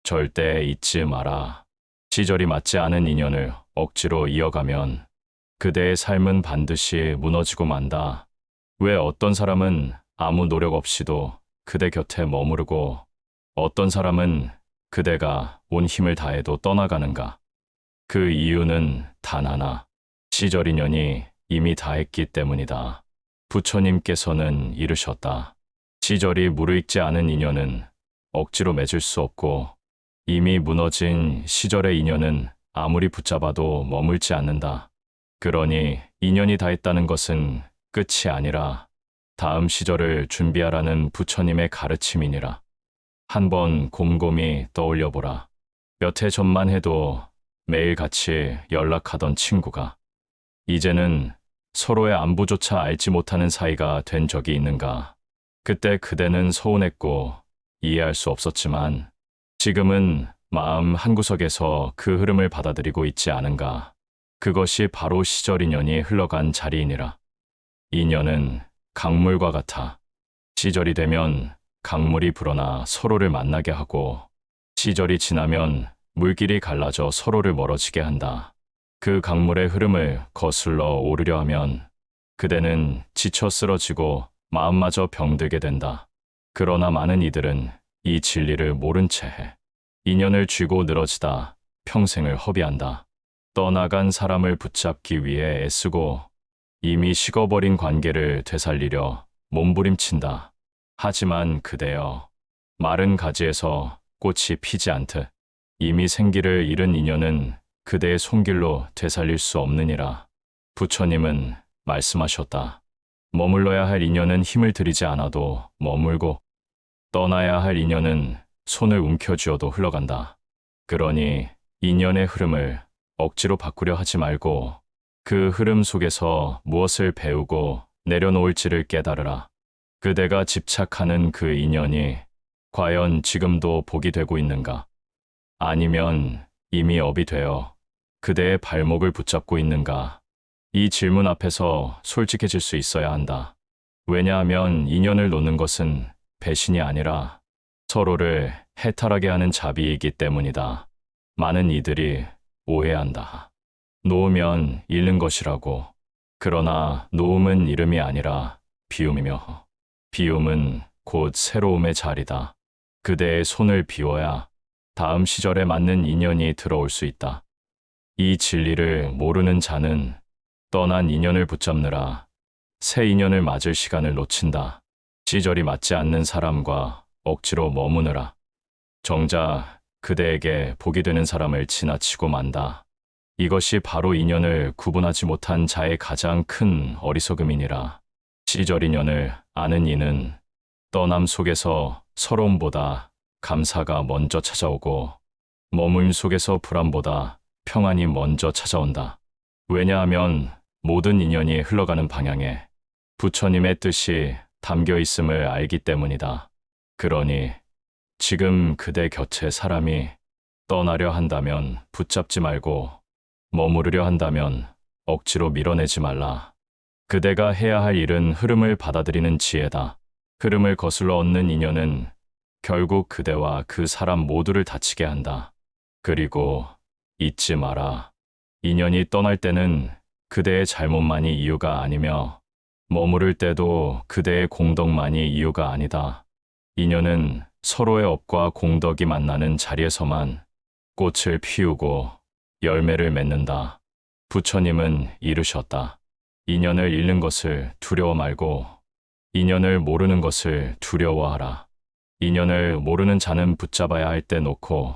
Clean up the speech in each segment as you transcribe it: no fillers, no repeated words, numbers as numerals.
절대 잊지 마라. 시절이 맞지 않은 인연을 억지로 이어가면 그대의 삶은 반드시 무너지고 만다. 왜 어떤 사람은 아무 노력 없이도 그대 곁에 머무르고 어떤 사람은 그대가 온 힘을 다해도 떠나가는가? 그 이유는 단 하나. 시절 인연이 이미 다했기 때문이다. 부처님께서는 이르셨다. 시절이 무르익지 않은 인연은 억지로 맺을 수 없고 이미 무너진 시절의 인연은 아무리 붙잡아도 머물지 않는다. 그러니 인연이 다했다는 것은 끝이 아니라 다음 시절을 준비하라는 부처님의 가르침이니라. 한번 곰곰이 떠올려보라. 몇 해 전만 해도 매일같이 연락하던 친구가 이제는 서로의 안부조차 알지 못하는 사이가 된 적이 있는가? 그때 그대는 서운했고 이해할 수 없었지만 지금은 마음 한구석에서 그 흐름을 받아들이고 있지 않은가? 그것이 바로 시절 인연이 흘러간 자리이니라. 인연은 강물과 같아. 시절이 되면 강물이 불어나 서로를 만나게 하고 시절이 지나면 물길이 갈라져 서로를 멀어지게 한다. 그 강물의 흐름을 거슬러 오르려 하면 그대는 지쳐 쓰러지고 마음마저 병들게 된다. 그러나 많은 이들은 이 진리를 모른 채 해. 인연을 쥐고 늘어지다 평생을 허비한다. 떠나간 사람을 붙잡기 위해 애쓰고 이미 식어버린 관계를 되살리려 몸부림친다. 하지만 그대여, 마른 가지에서 꽃이 피지 않듯 이미 생기를 잃은 인연은 그대의 손길로 되살릴 수 없느니라. 부처님은 말씀하셨다. 머물러야 할 인연은 힘을 들이지 않아도 머물고 떠나야 할 인연은 손을 움켜쥐어도 흘러간다. 그러니 인연의 흐름을 억지로 바꾸려 하지 말고 그 흐름 속에서 무엇을 배우고 내려놓을지를 깨달으라. 그대가 집착하는 그 인연이 과연 지금도 복이 되고 있는가? 아니면 이미 업이 되어 그대의 발목을 붙잡고 있는가? 이 질문 앞에서 솔직해질 수 있어야 한다. 왜냐하면 인연을 놓는 것은 배신이 아니라 서로를 해탈하게 하는 자비이기 때문이다. 많은 이들이 오해한다. 놓으면 잃는 것이라고. 그러나 놓음은 잃음이 아니라 비움이며 비움은 곧 새로움의 자리다. 그대의 손을 비워야 다음 시절에 맞는 인연이 들어올 수 있다. 이 진리를 모르는 자는 떠난 인연을 붙잡느라 새 인연을 맞을 시간을 놓친다. 시절이 맞지 않는 사람과 억지로 머무느라 정작 그대에게 복이 되는 사람을 지나치고 만다. 이것이 바로 인연을 구분하지 못한 자의 가장 큰 어리석음이니라. 시절 인연을 아는 이는 떠남 속에서 서러움보다 감사가 먼저 찾아오고 머문 속에서 불안보다 평안이 먼저 찾아온다. 왜냐하면 모든 인연이 흘러가는 방향에 부처님의 뜻이 담겨 있음을 알기 때문이다. 그러니 지금 그대 곁에 사람이 떠나려 한다면 붙잡지 말고 머무르려 한다면 억지로 밀어내지 말라. 그대가 해야 할 일은 흐름을 받아들이는 지혜다. 흐름을 거슬러 얻는 인연은 결국 그대와 그 사람 모두를 다치게 한다. 그리고 잊지 마라. 인연이 떠날 때는 그대의 잘못만이 이유가 아니며 머무를 때도 그대의 공덕만이 이유가 아니다. 인연은 서로의 업과 공덕이 만나는 자리에서만 꽃을 피우고 열매를 맺는다. 부처님은 이르셨다. 인연을 잃는 것을 두려워 말고 인연을 모르는 것을 두려워하라. 인연을 모르는 자는 붙잡아야 할 때 놓고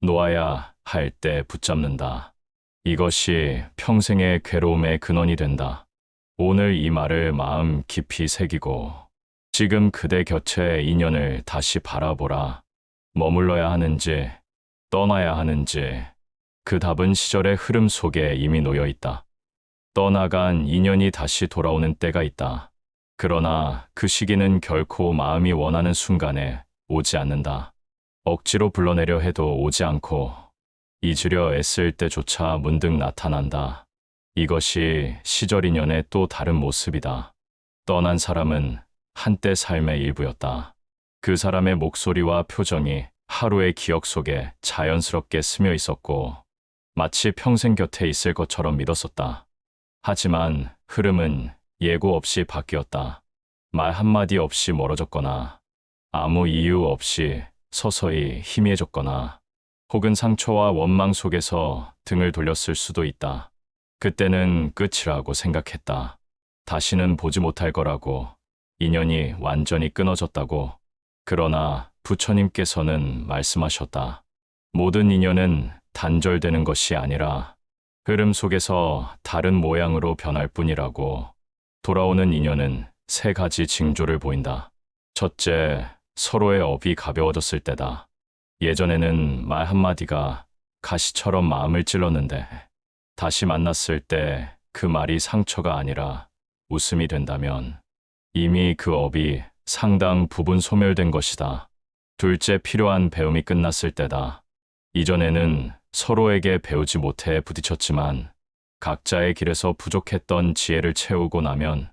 놓아야 할 때 붙잡는다. 이것이 평생의 괴로움의 근원이 된다. 오늘 이 말을 마음 깊이 새기고 지금 그대 곁의 인연을 다시 바라보라. 머물러야 하는지 떠나야 하는지 그 답은 시절의 흐름 속에 이미 놓여 있다. 떠나간 인연이 다시 돌아오는 때가 있다. 그러나 그 시기는 결코 마음이 원하는 순간에 오지 않는다. 억지로 불러내려 해도 오지 않고 잊으려 애쓸 때조차 문득 나타난다. 이것이 시절 인연의 또 다른 모습이다. 떠난 사람은 한때 삶의 일부였다. 그 사람의 목소리와 표정이 하루의 기억 속에 자연스럽게 스며 있었고 마치 평생 곁에 있을 것처럼 믿었었다. 하지만 흐름은 예고 없이 바뀌었다. 말 한마디 없이 멀어졌거나 아무 이유 없이 서서히 희미해졌거나 혹은 상처와 원망 속에서 등을 돌렸을 수도 있다. 그때는 끝이라고 생각했다. 다시는 보지 못할 거라고, 인연이 완전히 끊어졌다고. 그러나 부처님께서는 말씀하셨다. 모든 인연은 단절되는 것이 아니라 흐름 속에서 다른 모양으로 변할 뿐이라고. 돌아오는 인연은 세 가지 징조를 보인다. 첫째, 서로의 업이 가벼워졌을 때다. 예전에는 말 한마디가 가시처럼 마음을 찔렀는데 다시 만났을 때 그 말이 상처가 아니라 웃음이 된다면 이미 그 업이 상당 부분 소멸된 것이다. 둘째, 필요한 배움이 끝났을 때다. 이전에는 서로에게 배우지 못해 부딪혔지만 각자의 길에서 부족했던 지혜를 채우고 나면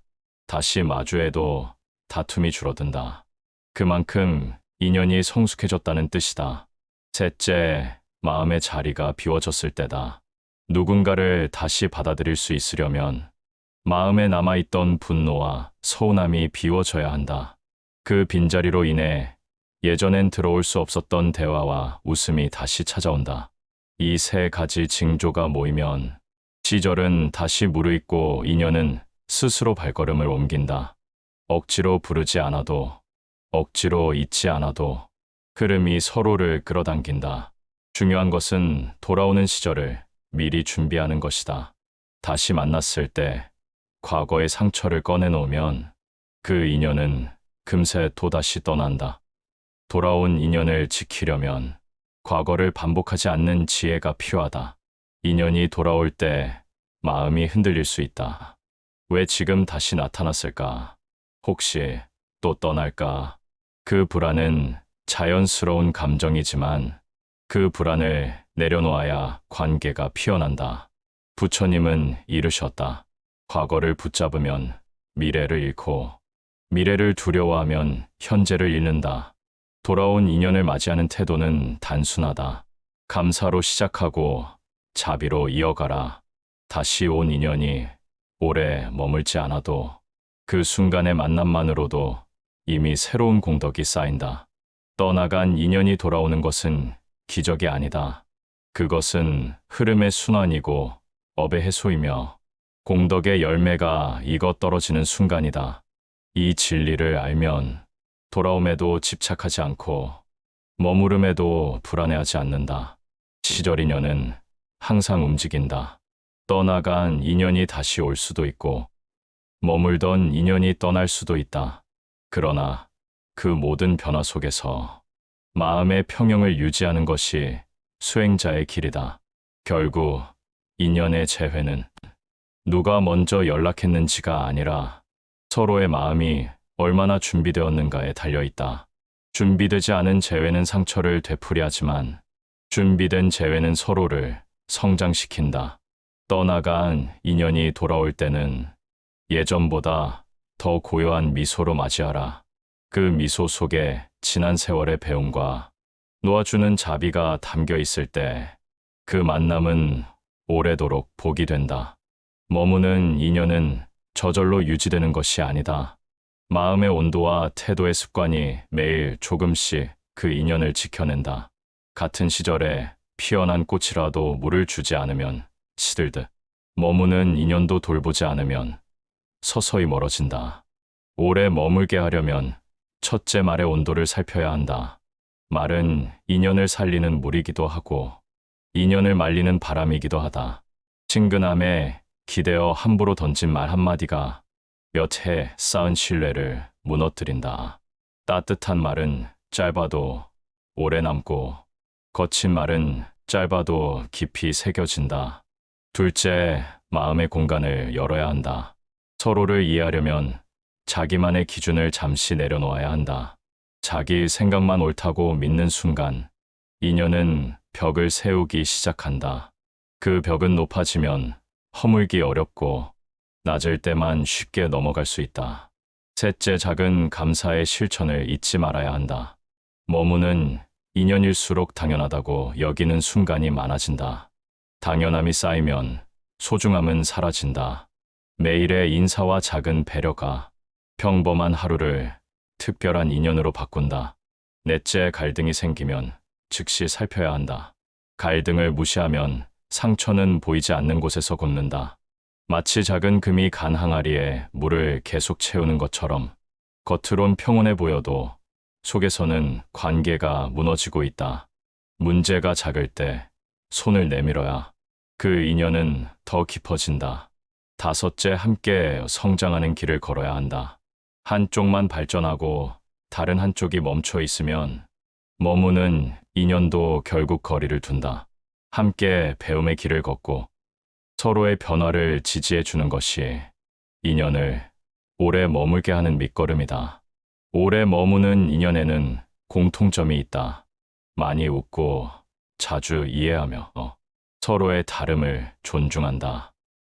다시 마주해도 다툼이 줄어든다. 그만큼 인연이 성숙해졌다는 뜻이다. 셋째, 마음의 자리가 비워졌을 때다. 누군가를 다시 받아들일 수 있으려면 마음에 남아있던 분노와 서운함이 비워져야 한다. 그 빈자리로 인해 예전엔 들어올 수 없었던 대화와 웃음이 다시 찾아온다. 이 세 가지 징조가 모이면 시절은 다시 무르익고 인연은 스스로 발걸음을 옮긴다. 억지로 부르지 않아도, 억지로 잊지 않아도 흐름이 서로를 끌어당긴다. 중요한 것은 돌아오는 시절을 미리 준비하는 것이다. 다시 만났을 때 과거의 상처를 꺼내놓으면 그 인연은 금세 또다시 떠난다. 돌아온 인연을 지키려면 과거를 반복하지 않는 지혜가 필요하다. 인연이 돌아올 때 마음이 흔들릴 수 있다. 왜 지금 다시 나타났을까? 혹시 또 떠날까? 그 불안은 자연스러운 감정이지만 그 불안을 내려놓아야 관계가 피어난다. 부처님은 이르셨다. 과거를 붙잡으면 미래를 잃고 미래를 두려워하면 현재를 잃는다. 돌아온 인연을 맞이하는 태도는 단순하다. 감사로 시작하고 자비로 이어가라. 다시 온 인연이 오래 머물지 않아도 그 순간의 만남만으로도 이미 새로운 공덕이 쌓인다. 떠나간 인연이 돌아오는 것은 기적이 아니다. 그것은 흐름의 순환이고 업의 해소이며 공덕의 열매가 익어 떨어지는 순간이다. 이 진리를 알면 돌아옴에도 집착하지 않고 머무름에도 불안해하지 않는다. 시절 인연은 항상 움직인다. 떠나간 인연이 다시 올 수도 있고 머물던 인연이 떠날 수도 있다. 그러나 그 모든 변화 속에서 마음의 평형을 유지하는 것이 수행자의 길이다. 결국 인연의 재회는 누가 먼저 연락했는지가 아니라 서로의 마음이 얼마나 준비되었는가에 달려있다. 준비되지 않은 재회는 상처를 되풀이하지만 준비된 재회는 서로를 성장시킨다. 떠나간 인연이 돌아올 때는 예전보다 더 고요한 미소로 맞이하라. 그 미소 속에 지난 세월의 배움과 놓아주는 자비가 담겨 있을 때 그 만남은 오래도록 복이 된다. 머무는 인연은 저절로 유지되는 것이 아니다. 마음의 온도와 태도의 습관이 매일 조금씩 그 인연을 지켜낸다. 같은 시절에 피어난 꽃이라도 물을 주지 않으면 시들듯 머무는 인연도 돌보지 않으면 서서히 멀어진다. 오래 머물게 하려면 첫째 말의 온도를 살펴야 한다. 말은 인연을 살리는 물이기도 하고 인연을 말리는 바람이기도 하다. 친근함에 기대어 함부로 던진 말 한마디가 몇 해 쌓은 신뢰를 무너뜨린다. 따뜻한 말은 짧아도 오래 남고 거친 말은 짧아도 깊이 새겨진다. 둘째, 마음의 공간을 열어야 한다. 서로를 이해하려면 자기만의 기준을 잠시 내려놓아야 한다. 자기 생각만 옳다고 믿는 순간 인연은 벽을 세우기 시작한다. 그 벽은 높아지면 허물기 어렵고 낮을 때만 쉽게 넘어갈 수 있다. 셋째, 작은 감사의 실천을 잊지 말아야 한다. 머무는 인연일수록 당연하다고 여기는 순간이 많아진다. 당연함이 쌓이면 소중함은 사라진다. 매일의 인사와 작은 배려가 평범한 하루를 특별한 인연으로 바꾼다. 넷째, 갈등이 생기면 즉시 살펴야 한다. 갈등을 무시하면 상처는 보이지 않는 곳에서 곪는다. 마치 작은 금이 간 항아리에 물을 계속 채우는 것처럼 겉으론 평온해 보여도 속에서는 관계가 무너지고 있다. 문제가 작을 때 손을 내밀어야 그 인연은 더 깊어진다. 다섯째, 함께 성장하는 길을 걸어야 한다. 한쪽만 발전하고 다른 한쪽이 멈춰 있으면 머무는 인연도 결국 거리를 둔다. 함께 배움의 길을 걷고 서로의 변화를 지지해 주는 것이 인연을 오래 머물게 하는 밑거름이다. 오래 머무는 인연에는 공통점이 있다. 많이 웃고 자주 이해하며 서로의 다름을 존중한다.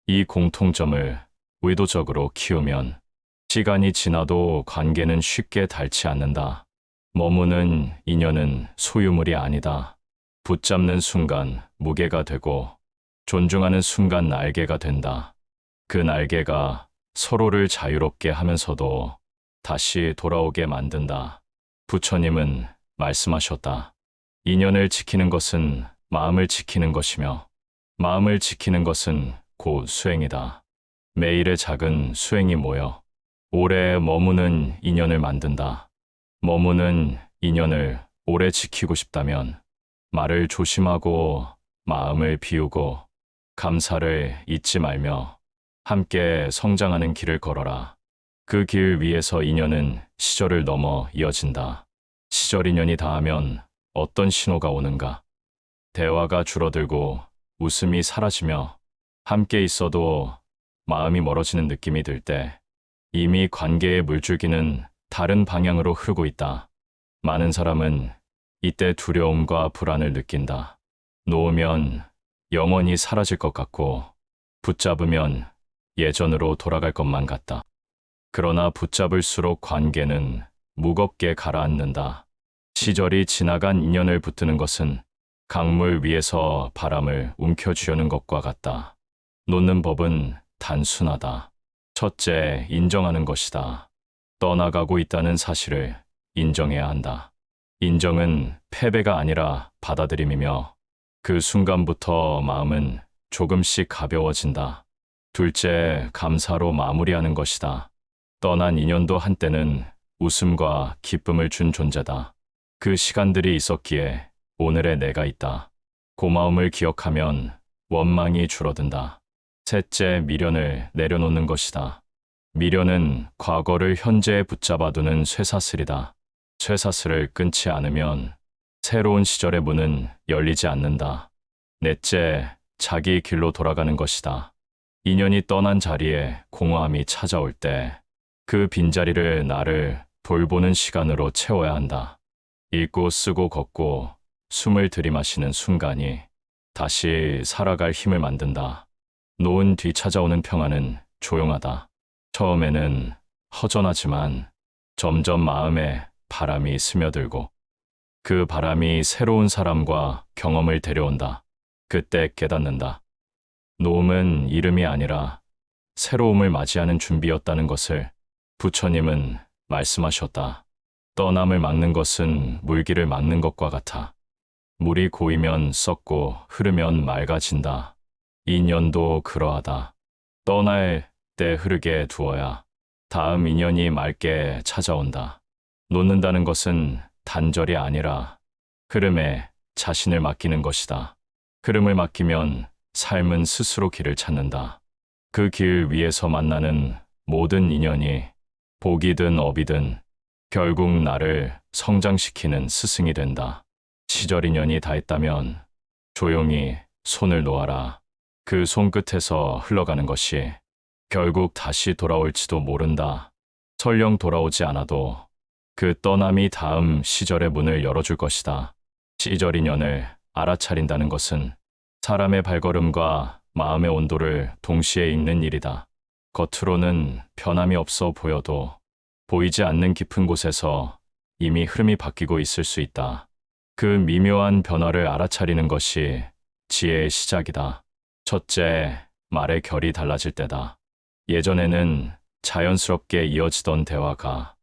이 공통점을 의도적으로 키우면 시간이 지나도 관계는 쉽게 닳지 않는다. 머무는 인연은 소유물이 아니다. 붙잡는 순간 무게가 되고 존중하는 순간 날개가 된다. 그 날개가 서로를 자유롭게 하면서도 다시 돌아오게 만든다. 부처님은 말씀하셨다. 인연을 지키는 것은 마음을 지키는 것이며 마음을 지키는 것은 곧 수행이다. 매일의 작은 수행이 모여 오래 머무는 인연을 만든다. 머무는 인연을 오래 지키고 싶다면 말을 조심하고 마음을 비우고 감사를 잊지 말며 함께 성장하는 길을 걸어라. 그 길 위에서 인연은 시절을 넘어 이어진다. 시절 인연이 닿으면 어떤 신호가 오는가? 대화가 줄어들고 웃음이 사라지며 함께 있어도 마음이 멀어지는 느낌이 들 때 이미 관계의 물줄기는 다른 방향으로 흐르고 있다. 많은 사람은 이때 두려움과 불안을 느낀다. 놓으면 영원히 사라질 것 같고 붙잡으면 예전으로 돌아갈 것만 같다. 그러나 붙잡을수록 관계는 무겁게 가라앉는다. 시절이 지나간 인연을 붙드는 것은 강물 위에서 바람을 움켜쥐려는 것과 같다. 놓는 법은 단순하다. 첫째, 인정하는 것이다. 떠나가고 있다는 사실을 인정해야 한다. 인정은 패배가 아니라 받아들임이며 그 순간부터 마음은 조금씩 가벼워진다. 둘째, 감사로 마무리하는 것이다. 떠난 인연도 한때는 웃음과 기쁨을 준 존재다. 그 시간들이 있었기에 오늘의 내가 있다. 고마움을 기억하면 원망이 줄어든다. 셋째, 미련을 내려놓는 것이다. 미련은 과거를 현재에 붙잡아두는 쇠사슬이다. 쇠사슬을 끊지 않으면 새로운 시절의 문은 열리지 않는다. 넷째, 자기 길로 돌아가는 것이다. 인연이 떠난 자리에 공허함이 찾아올 때 그 빈자리를 나를 돌보는 시간으로 채워야 한다. 읽고 쓰고 걷고 숨을 들이마시는 순간이 다시 살아갈 힘을 만든다. 노은 뒤 찾아오는 평화는 조용하다. 처음에는 허전하지만 점점 마음에 바람이 스며들고 그 바람이 새로운 사람과 경험을 데려온다. 그때 깨닫는다. 노음은 이름이 아니라 새로움을 맞이하는 준비였다는 것을 부처님은 말씀하셨다. 떠남을 막는 것은 물길을 막는 것과 같아. 물이 고이면 썩고 흐르면 맑아진다. 인연도 그러하다. 떠날 때 흐르게 두어야 다음 인연이 맑게 찾아온다. 놓는다는 것은 단절이 아니라 흐름에 자신을 맡기는 것이다. 흐름을 맡기면 삶은 스스로 길을 찾는다. 그 길 위에서 만나는 모든 인연이 복이든 업이든 결국 나를 성장시키는 스승이 된다. 시절 인연이 닿았다면 조용히 손을 놓아라. 그 손끝에서 흘러가는 것이 결국 다시 돌아올지도 모른다. 설령 돌아오지 않아도 그 떠남이 다음 시절의 문을 열어줄 것이다. 시절 인연을 알아차린다는 것은 사람의 발걸음과 마음의 온도를 동시에 읽는 일이다. 겉으로는 변함이 없어 보여도 보이지 않는 깊은 곳에서 이미 흐름이 바뀌고 있을 수 있다. 그 미묘한 변화를 알아차리는 것이 지혜의 시작이다. 첫째, 말의 결이 달라질 때다. 예전에는 자연스럽게 이어지던 대화가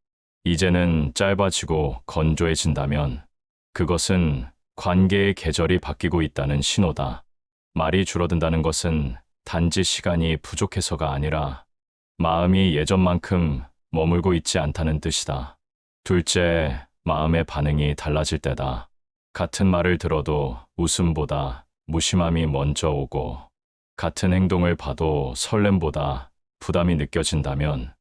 이제는 짧아지고 건조해진다면 그것은 관계의 계절이 바뀌고 있다는 신호다. 말이 줄어든다는 것은 단지 시간이 부족해서가 아니라 마음이 예전만큼 머물고 있지 않다는 뜻이다. 둘째, 마음의 반응이 달라질 때다. 같은 말을 들어도 웃음보다 무심함이 먼저 오고 같은 행동을 봐도 설렘보다 부담이 느껴진다면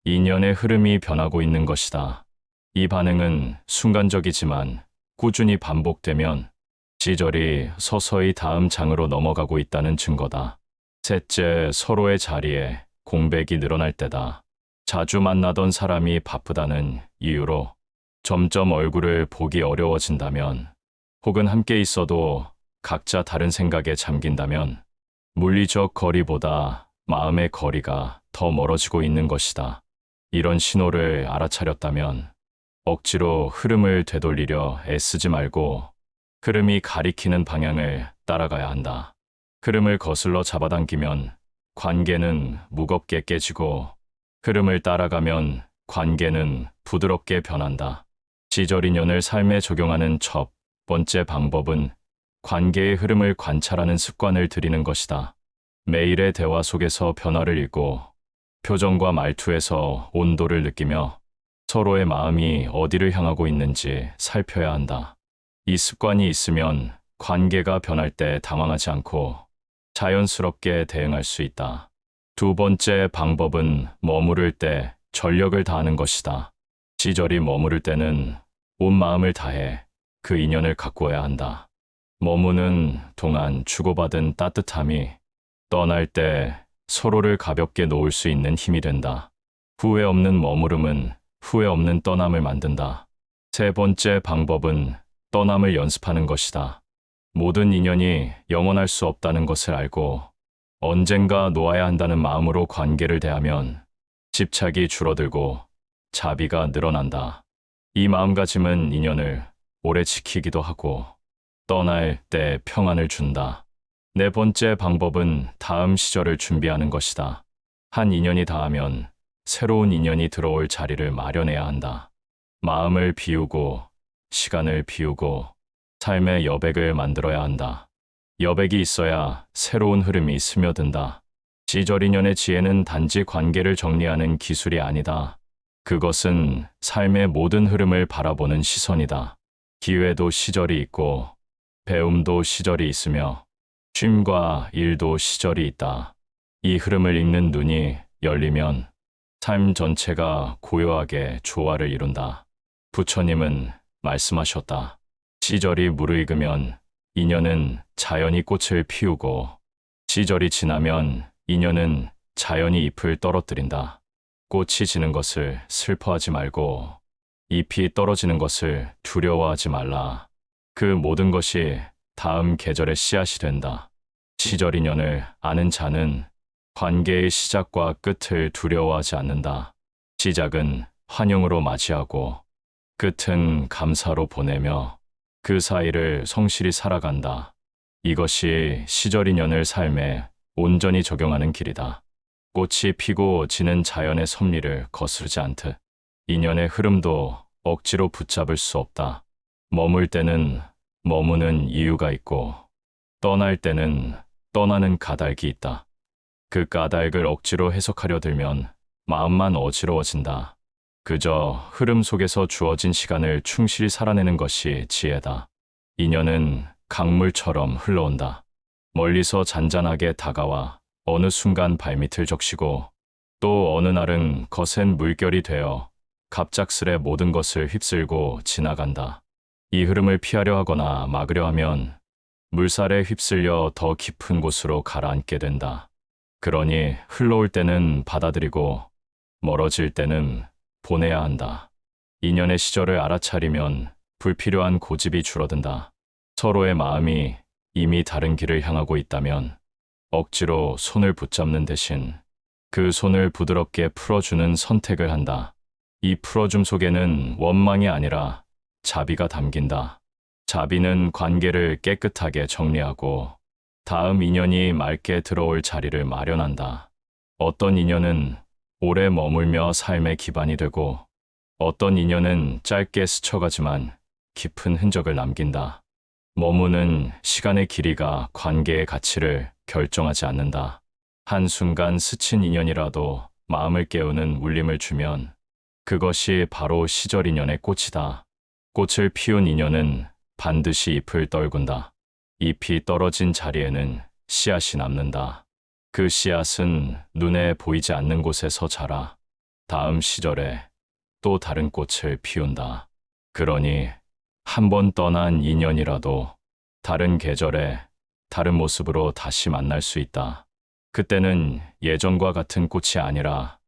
인연의 흐름이 변하고 있는 것이다. 이 반응은 순간적이지만 꾸준히 반복되면 시절이 서서히 다음 장으로 넘어가고 있다는 증거다. 셋째, 서로의 자리에 공백이 늘어날 때다. 자주 만나던 사람이 바쁘다는 이유로 점점 얼굴을 보기 어려워진다면 혹은 함께 있어도 각자 다른 생각에 잠긴다면 물리적 거리보다 마음의 거리가 더 멀어지고 있는 것이다. 이런 신호를 알아차렸다면 억지로 흐름을 되돌리려 애쓰지 말고 흐름이 가리키는 방향을 따라가야 한다. 흐름을 거슬러 잡아당기면 관계는 무겁게 깨지고 흐름을 따라가면 관계는 부드럽게 변한다. 시절 인연을 삶에 적용하는 첫 번째 방법은 관계의 흐름을 관찰하는 습관을 들이는 것이다. 매일의 대화 속에서 변화를 읽고 표정과 말투에서 온도를 느끼며 서로의 마음이 어디를 향하고 있는지 살펴야 한다. 이 습관이 있으면 관계가 변할 때 당황하지 않고 자연스럽게 대응할 수 있다. 두 번째 방법은 머무를 때 전력을 다하는 것이다. 시절이 머무를 때는 온 마음을 다해 그 인연을 가꾸어야 한다. 머무는 동안 주고받은 따뜻함이 떠날 때 서로를 가볍게 놓을 수 있는 힘이 된다. 후회 없는 머무름은 후회 없는 떠남을 만든다. 세 번째 방법은 떠남을 연습하는 것이다. 모든 인연이 영원할 수 없다는 것을 알고 언젠가 놓아야 한다는 마음으로 관계를 대하면 집착이 줄어들고 자비가 늘어난다. 이 마음가짐은 인연을 오래 지키기도 하고 떠날 때 평안을 준다. 네 번째 방법은 다음 시절을 준비하는 것이다. 한 인연이 닿으면 새로운 인연이 들어올 자리를 마련해야 한다. 마음을 비우고 시간을 비우고 삶의 여백을 만들어야 한다. 여백이 있어야 새로운 흐름이 스며든다. 시절 인연의 지혜는 단지 관계를 정리하는 기술이 아니다. 그것은 삶의 모든 흐름을 바라보는 시선이다. 기회도 시절이 있고 배움도 시절이 있으며 쉼과 일도 시절이 있다. 이 흐름을 읽는 눈이 열리면 삶 전체가 고요하게 조화를 이룬다. 부처님은 말씀하셨다. 시절이 무르익으면 인연은 자연히 꽃을 피우고 시절이 지나면 인연은 자연히 잎을 떨어뜨린다. 꽃이 지는 것을 슬퍼하지 말고 잎이 떨어지는 것을 두려워하지 말라. 그 모든 것이 다음 계절의 씨앗이 된다. 시절 인연을 아는 자는 관계의 시작과 끝을 두려워하지 않는다. 시작은 환영으로 맞이하고 끝은 감사로 보내며 그 사이를 성실히 살아간다. 이것이 시절 인연을 삶에 온전히 적용하는 길이다. 꽃이 피고 지는 자연의 섭리를 거스르지 않듯 인연의 흐름도 억지로 붙잡을 수 없다. 머물 때는 머무는 이유가 있고 떠날 때는 떠나는 까닭이 있다. 그 까닭을 억지로 해석하려 들면 마음만 어지러워진다. 그저 흐름 속에서 주어진 시간을 충실히 살아내는 것이 지혜다. 인연은 강물처럼 흘러온다. 멀리서 잔잔하게 다가와 어느 순간 발밑을 적시고 또 어느 날은 거센 물결이 되어 갑작스레 모든 것을 휩쓸고 지나간다. 이 흐름을 피하려 하거나 막으려 하면 물살에 휩쓸려 더 깊은 곳으로 가라앉게 된다. 그러니 흘러올 때는 받아들이고 멀어질 때는 보내야 한다. 인연의 시절을 알아차리면 불필요한 고집이 줄어든다. 서로의 마음이 이미 다른 길을 향하고 있다면 억지로 손을 붙잡는 대신 그 손을 부드럽게 풀어주는 선택을 한다. 이 풀어줌 속에는 원망이 아니라 자비가 담긴다. 자비는 관계를 깨끗하게 정리하고 다음 인연이 맑게 들어올 자리를 마련한다. 어떤 인연은 오래 머물며 삶의 기반이 되고 어떤 인연은 짧게 스쳐가지만 깊은 흔적을 남긴다. 머무는 시간의 길이가 관계의 가치를 결정하지 않는다. 한순간 스친 인연이라도 마음을 깨우는 울림을 주면 그것이 바로 시절 인연의 꽃이다. 꽃을 피운 인연은 반드시 잎을 떨군다. 잎이 떨어진 자리에는 씨앗이 남는다. 그 씨앗은 눈에 보이지 않는 곳에서 자라 다음 시절에 또 다른 꽃을 피운다. 그러니 한 번 떠난 인연이라도 다른 계절에 다른 모습으로 다시 만날 수 있다. 그때는 예전과 같은 꽃이 아니라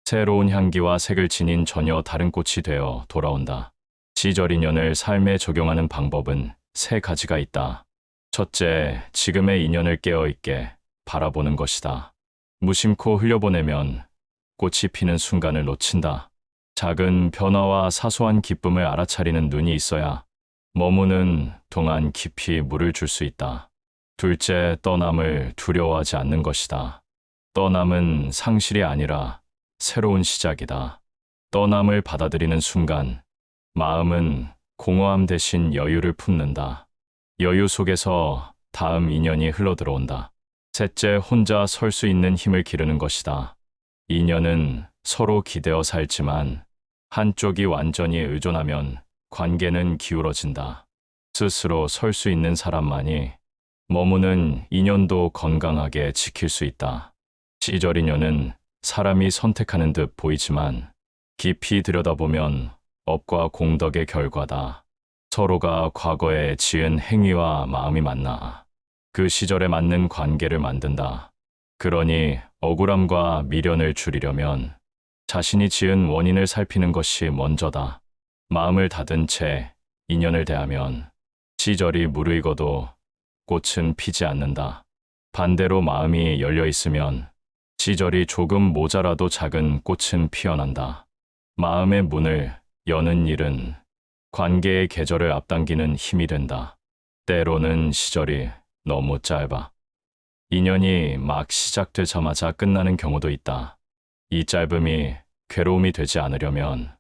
새로운 향기와 색을 지닌 전혀 다른 꽃이 되어 돌아온다. 시절 인연을 삶에 적용하는 방법은 세 가지가 있다. 첫째, 지금의 인연을 깨어있게 바라보는 것이다. 무심코 흘려보내면 꽃이 피는 순간을 놓친다. 작은 변화와 사소한 기쁨을 알아차리는 눈이 있어야 머무는 동안 깊이 물을 줄 수 있다. 둘째, 떠남을 두려워하지 않는 것이다. 떠남은 상실이 아니라 새로운 시작이다. 떠남을 받아들이는 순간 마음은 공허함 대신 여유를 품는다. 여유 속에서 다음 인연이 흘러들어온다. 셋째, 혼자 설 수 있는 힘을 기르는 것이다. 인연은 서로 기대어 살지만 한쪽이 완전히 의존하면 관계는 기울어진다. 스스로 설 수 있는 사람만이 머무는 인연도 건강하게 지킬 수 있다. 시절 인연은 사람이 선택하는 듯 보이지만 깊이 들여다보면 업과 공덕의 결과다. 서로가 과거에 지은 행위와 마음이 만나 그 시절에 맞는 관계를 만든다. 그러니 억울함과 미련을 줄이려면 자신이 지은 원인을 살피는 것이 먼저다. 마음을 닫은 채 인연을 대하면 시절이 무르익어도 꽃은 피지 않는다. 반대로 마음이 열려 있으면 시절이 조금 모자라도 작은 꽃은 피어난다. 마음의 문을 여는 일은 관계의 계절을 앞당기는 힘이 된다. 때로는 시절이 너무 짧아 인연이 막 시작되자마자 끝나는 경우도 있다. 이 짧음이 괴로움이 되지 않으려면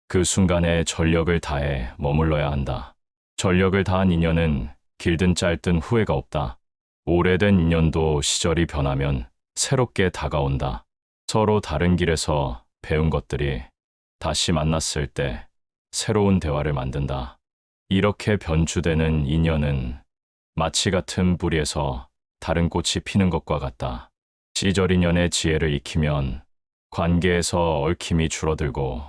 그 순간에 전력을 다해 머물러야 한다. 전력을 다한 인연은 길든 짧든 후회가 없다. 오래된 인연도 시절이 변하면 새롭게 다가온다. 서로 다른 길에서 배운 것들이 다시 만났을 때 새로운 대화를 만든다. 이렇게 변주되는 인연은 마치 같은 뿌리에서 다른 꽃이 피는 것과 같다. 시절 인연의 지혜를 익히면 관계에서 얽힘이 줄어들고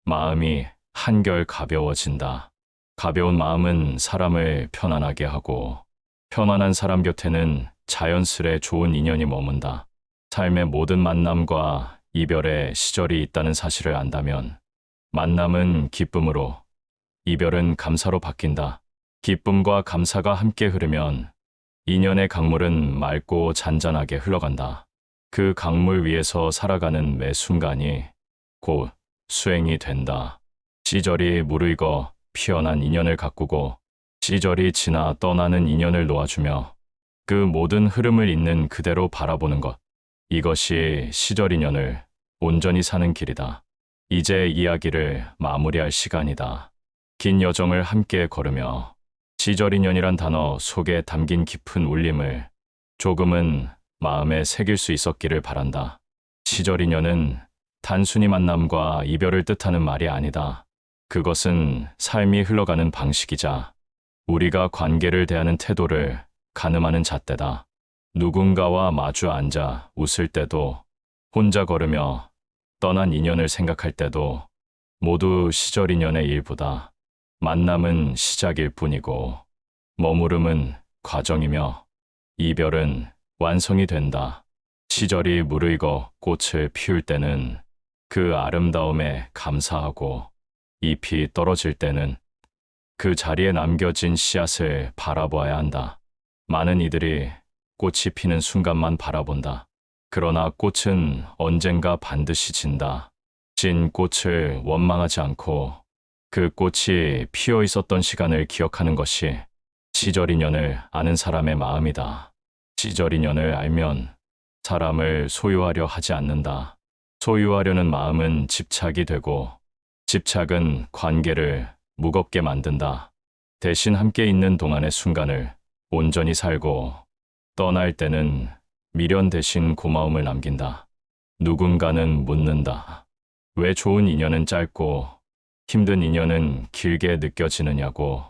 마음이 한결 가벼워진다. 가벼운 마음은 사람을 편안하게 하고 편안한 사람 곁에는 자연스레 좋은 인연이 머문다. 삶의 모든 만남과 이별에 시절이 있다는 사실을 안다면 만남은 기쁨으로, 이별은 감사로 바뀐다. 기쁨과 감사가 함께 흐르면 인연의 강물은 맑고 잔잔하게 흘러간다. 그 강물 위에서 살아가는 매 순간이 곧 수행이 된다. 시절이 무르익어 피어난 인연을 가꾸고 시절이 지나 떠나는 인연을 놓아주며 그 모든 흐름을 있는 그대로 바라보는 것. 이것이 시절 인연을 온전히 사는 길이다. 이제 이야기를 마무리할 시간이다. 긴 여정을 함께 걸으며 시절 인연이란 단어 속에 담긴 깊은 울림을 조금은 마음에 새길 수 있었기를 바란다. 시절 인연은 단순히 만남과 이별을 뜻하는 말이 아니다. 그것은 삶이 흘러가는 방식이자 우리가 관계를 대하는 태도를 가늠하는 잣대다. 누군가와 마주 앉아 웃을 때도, 혼자 걸으며 떠난 인연을 생각할 때도 모두 시절 인연의 일부다. 만남은 시작일 뿐이고 머무름은 과정이며 이별은 완성이 된다. 시절이 무르익어 꽃을 피울 때는 그 아름다움에 감사하고 잎이 떨어질 때는 그 자리에 남겨진 씨앗을 바라보아야 한다. 많은 이들이 꽃이 피는 순간만 바라본다. 그러나 꽃은 언젠가 반드시 진다. 진 꽃을 원망하지 않고 그 꽃이 피어 있었던 시간을 기억하는 것이 시절 인연을 아는 사람의 마음이다. 시절 인연을 알면 사람을 소유하려 하지 않는다. 소유하려는 마음은 집착이 되고 집착은 관계를 무겁게 만든다. 대신 함께 있는 동안의 순간을 온전히 살고 떠날 때는 미련 대신 고마움을 남긴다. 누군가는 묻는다. 왜 좋은 인연은 짧고 힘든 인연은 길게 느껴지느냐고.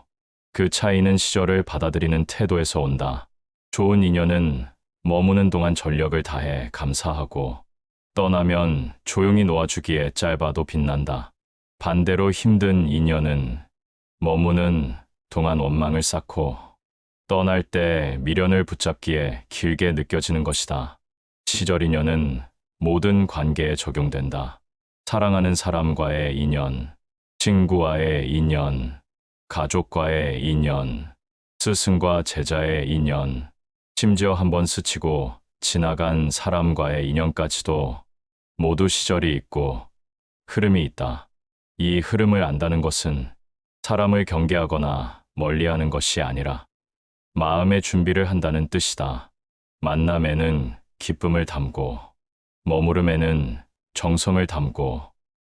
그 차이는 시절을 받아들이는 태도에서 온다. 좋은 인연은 머무는 동안 전력을 다해 감사하고 떠나면 조용히 놓아주기에 짧아도 빛난다. 반대로 힘든 인연은 머무는 동안 원망을 쌓고 떠날 때 미련을 붙잡기에 길게 느껴지는 것이다. 시절 인연은 모든 관계에 적용된다. 사랑하는 사람과의 인연, 친구와의 인연, 가족과의 인연, 스승과 제자의 인연, 심지어 한번 스치고 지나간 사람과의 인연까지도 모두 시절이 있고 흐름이 있다. 이 흐름을 안다는 것은 사람을 경계하거나 멀리하는 것이 아니라 마음의 준비를 한다는 뜻이다. 만남에는 기쁨을 담고, 머무름에는 정성을 담고,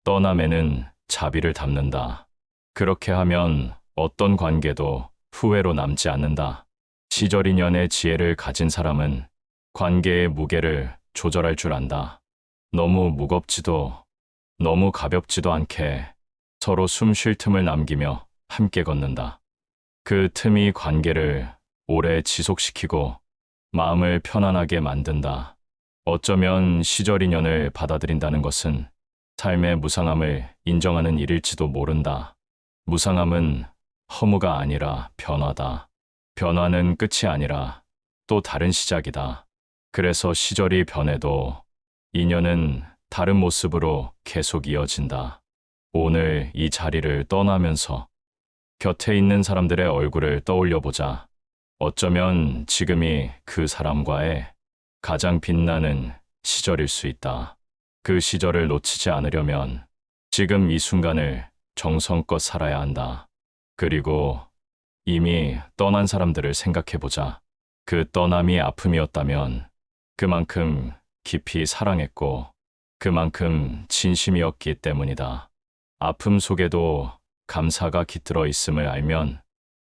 떠남에는 자비를 담는다. 그렇게 하면 어떤 관계도 후회로 남지 않는다. 시절 인연의 지혜를 가진 사람은 관계의 무게를 조절할 줄 안다. 너무 무겁지도 너무 가볍지도 않게 서로 숨 쉴 틈을 남기며 함께 걷는다. 그 틈이 관계를 오래 지속시키고 마음을 편안하게 만든다. 어쩌면 시절 인연을 받아들인다는 것은 삶의 무상함을 인정하는 일일지도 모른다. 무상함은 허무가 아니라 변화다. 변화는 끝이 아니라 또 다른 시작이다. 그래서 시절이 변해도 인연은 다른 모습으로 계속 이어진다. 오늘 이 자리를 떠나면서 곁에 있는 사람들의 얼굴을 떠올려 보자. 어쩌면 지금이 그 사람과의 가장 빛나는 시절일 수 있다. 그 시절을 놓치지 않으려면 지금 이 순간을 정성껏 살아야 한다. 그리고 이미 떠난 사람들을 생각해 보자. 그 떠남이 아픔이었다면 그만큼 깊이 사랑했고 그만큼 진심이었기 때문이다. 아픔 속에도 감사가 깃들어 있음을 알면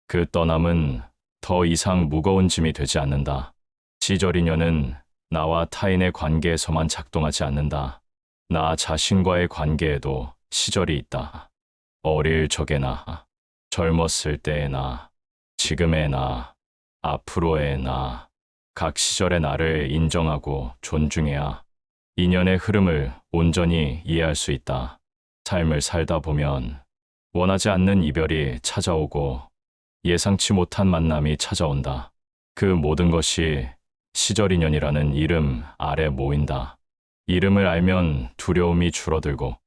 그 떠남은 더 이상 무거운 짐이 되지 않는다. 시절 인연은 나와 타인의 관계에서만 작동하지 않는다. 나 자신과의 관계에도 시절이 있다. 어릴 적의 나, 젊었을 때의 나, 지금의 나, 앞으로의 나, 각 시절의 나를 인정하고 존중해야 인연의 흐름을 온전히 이해할 수 있다. 삶을 살다 보면 원하지 않는 이별이 찾아오고 예상치 못한 만남이 찾아온다. 그 모든 것이 시절 인연이라는 이름 아래 모인다. 이름을 알면 두려움이 줄어들고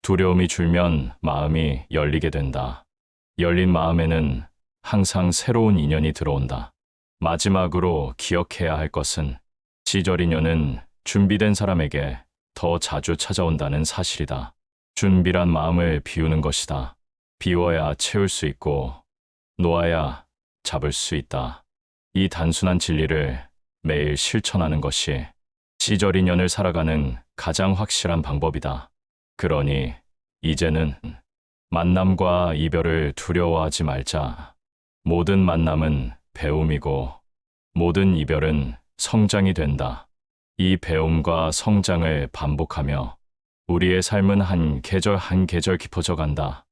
두려움이 줄면 마음이 열리게 된다. 열린 마음에는 항상 새로운 인연이 들어온다. 마지막으로 기억해야 할 것은 시절 인연은 준비된 사람에게 더 자주 찾아온다는 사실이다. 준비란 마음을 비우는 것이다. 비워야 채울 수 있고 놓아야 잡을 수 있다. 이 단순한 진리를 매일 실천하는 것이 시절 인연을 살아가는 가장 확실한 방법이다. 그러니 이제는 만남과 이별을 두려워하지 말자. 모든 만남은 배움이고 모든 이별은 성장이 된다. 이 배움과 성장을 반복하며 우리의 삶은 한 계절 한 계절 깊어져 간다.